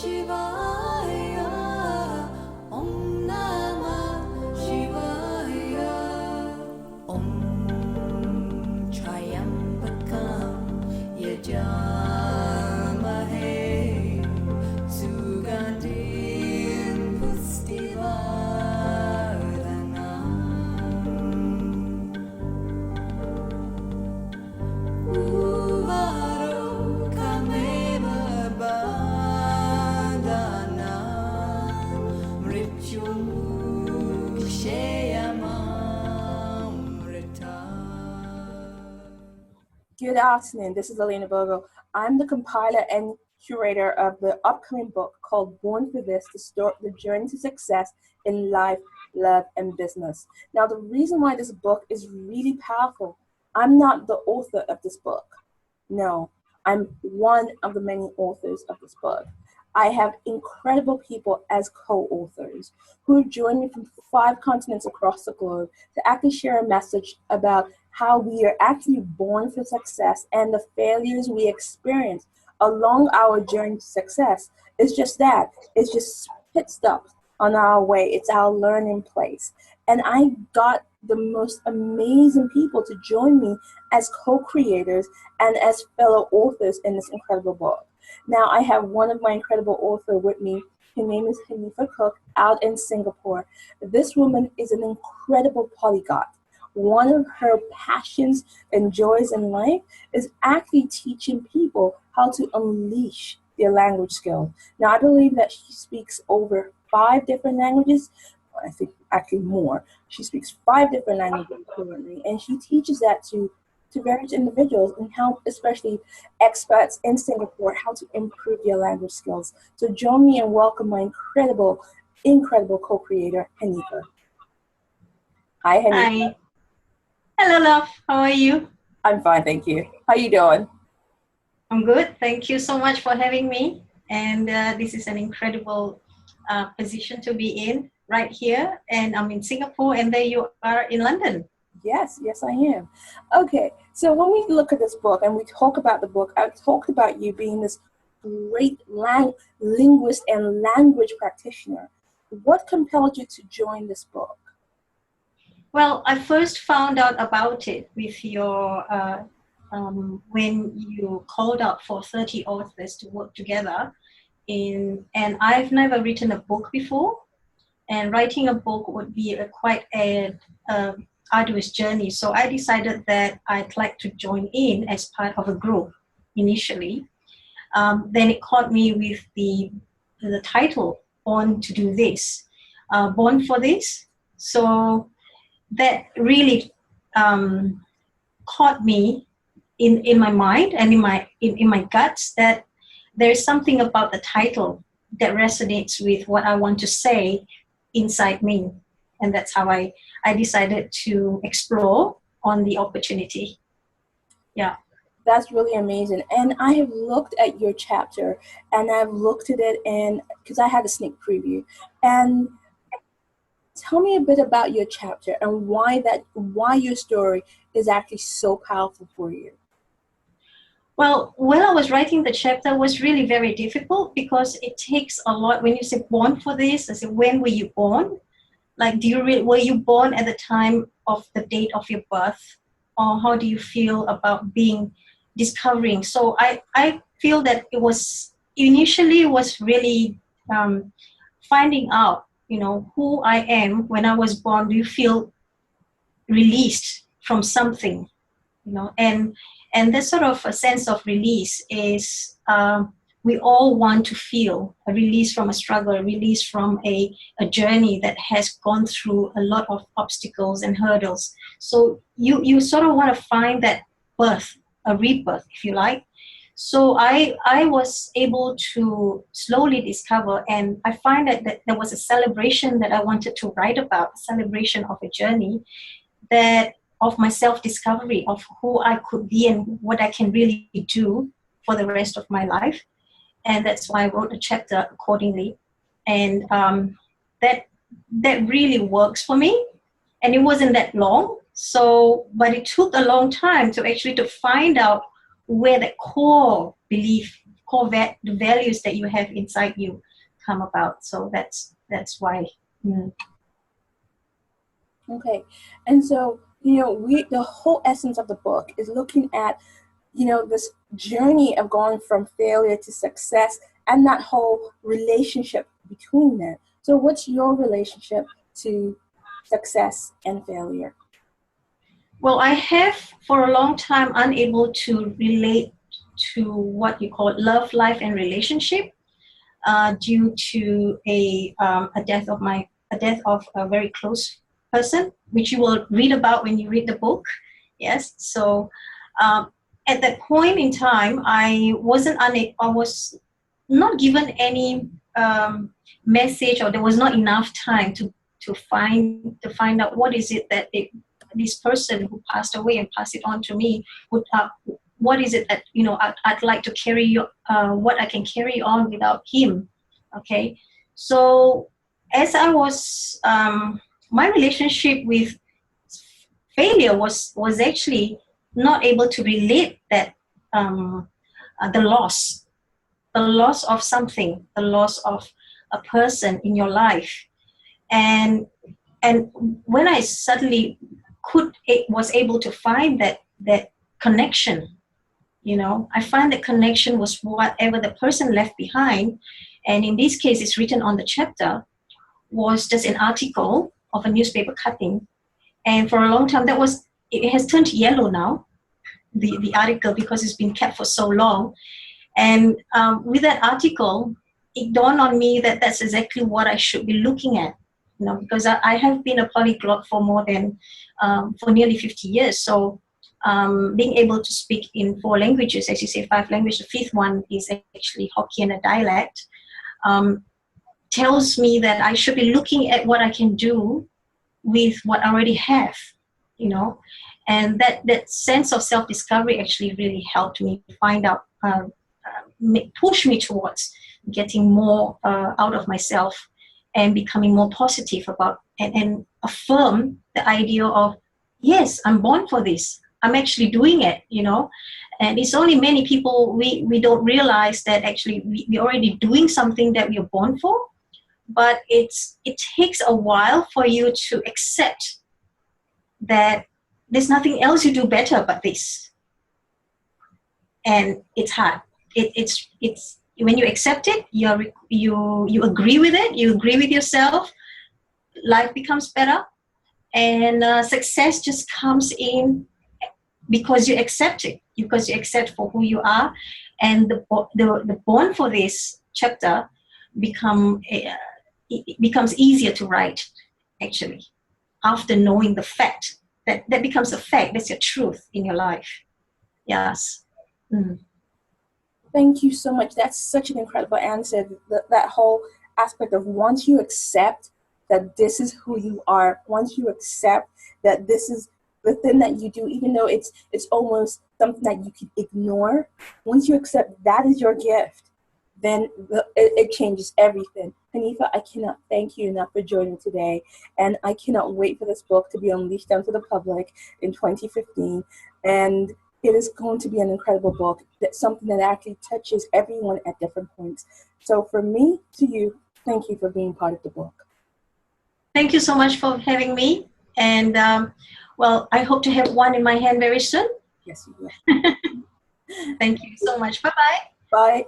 Shivaya, Om Namah Shivaya, Om Triambakam Yajamahe, Sugandim Pustivardhanam, Uvaro Kameva Bandhanam, Mrityumukshayamamrita. Good afternoon. This is Elena Bogo. I'm the compiler and curator of the upcoming book called Born for This, the journey to success in life, love, and business. Now, the reason why this book is really powerful, I'm not the author of this book. No, I'm one of the many authors of this book. I have incredible people as co-authors who join me from 5 continents across the globe to actually share a message about how we are actually born for success and the failures we experience along our journey to success. It's just that. It's just pit stops on our way. It's our learning place. And I got the most amazing people to join me as co-creators and as fellow authors in this incredible book. Now I have one of my incredible authors with me. Her name is Hanifa Cook out in Singapore. This woman is an incredible polyglot. One of her passions and joys in life is actually teaching people how to unleash their language skills. Now, I believe that she speaks over 5 different languages. I think actually more. She speaks 5 different languages fluently, and she teaches that to various individuals and how, especially expats in Singapore, how to improve their language skills. So join me and welcome my incredible co-creator, Hanifa. Hi, Hanifa. Hi. Hello, love. How are you? I'm fine, thank you. How you doing? I'm good. Thank you so much for having me. And this is an incredible position to be in right here. And I'm in Singapore, and there you are in London. Yes, I am. Okay, so when we look at this book and we talk about the book, I've talked about you being this great linguist and language practitioner. What compelled you to join this book? Well, I first found out about it with your when you called out for 30 authors to work together. And I've never written a book before, and writing a book would be quite an arduous journey. So I decided that I'd like to join in as part of a group initially. Then it caught me with the title, Born to Do This, Born for This. So that really caught me in my mind and in my guts that there's something about the title that resonates with what I want to say inside me. And that's how I decided to explore on the opportunity. Yeah. That's really amazing. And I have looked at your chapter, and I've looked at it, and because I had a sneak preview. And tell me a bit about your chapter and why your story is actually so powerful for you. Well, when I was writing the chapter, it was really very difficult because it takes a lot. When you say born for this, I say, when were you born? Like, were you born at the time of the date of your birth? Or how do you feel about discovering? So I feel that it was initially was really finding out, who I am when I was born. Do you feel released from something? And this sort of a sense of release is we all want to feel a release from a struggle, a release from a journey that has gone through a lot of obstacles and hurdles. So you sort of want to find that birth, a rebirth, if you like. So I was able to slowly discover, and I find that there was a celebration that I wanted to write about, a celebration of a journey of my self-discovery, of who I could be and what I can really do for the rest of my life. And that's why I wrote a chapter accordingly. And that really works for me. And it wasn't that long. But it took a long time to find out where the core belief, the values that you have inside you come about. So that's why. Okay. And so, the whole essence of the book is looking at, this journey of going from failure to success and that whole relationship between them. So what's your relationship to success and failure? Well, I have for a long time unable to relate to what you call love, life, and relationship due to a death of a very close person, which you will read about when you read the book. Yes, so at that point in time, I was not given any message, or there was not enough time to find out what is it that this person who passed away and passed it on to me would. What is it that I'd like to carry? What I can carry on without him. Okay, so as I was, my relationship with failure was actually not able to relate that the loss of something, the loss of a person in your life, and when I suddenly was able to find that connection, I find that connection was whatever the person left behind, and in this case, it's written on the chapter, was just an article of a newspaper cutting, and for a long time it has turned yellow now, the article, because it's been kept for so long. And with that article, it dawned on me that that's exactly what I should be looking at, because I have been a polyglot for for nearly 50 years. So being able to speak in 4 languages, as you say, 5 languages, the 5th one is actually Hokkien, a dialect, tells me that I should be looking at what I can do with what I already have, and that sense of self-discovery actually really helped me find out, push me towards getting more out of myself and becoming more positive about and affirm the idea of, yes, I'm born for this. I'm actually doing it, and it's only many people, we don't realize that actually we're already doing something that we are born for, but it takes a while for you to accept that there's nothing else you do better but this. And it's hard. It's when you accept it, you agree with it, you agree with yourself, life becomes better, and success just comes in because you accept it, because you accept for who you are. And the born for this chapter it becomes easier to write, actually, after knowing the fact that becomes a fact. That's your truth in your life. Yes. Thank you so much. That's such an incredible answer. That whole aspect of, once you accept that this is who you are, once you accept that this is the thing that you do, even though it's almost something that you can ignore, once you accept that is your gift, then it changes everything. Hanifa, I cannot thank you enough for joining today, and I cannot wait for this book to be unleashed onto the public in 2015. And it is going to be an incredible book, that's something that actually touches everyone at different points. So from me to you, thank you for being part of the book. Thank you so much for having me. And well, I hope to have one in my hand very soon. Yes, you will. Thank you so much. Bye-bye. Bye.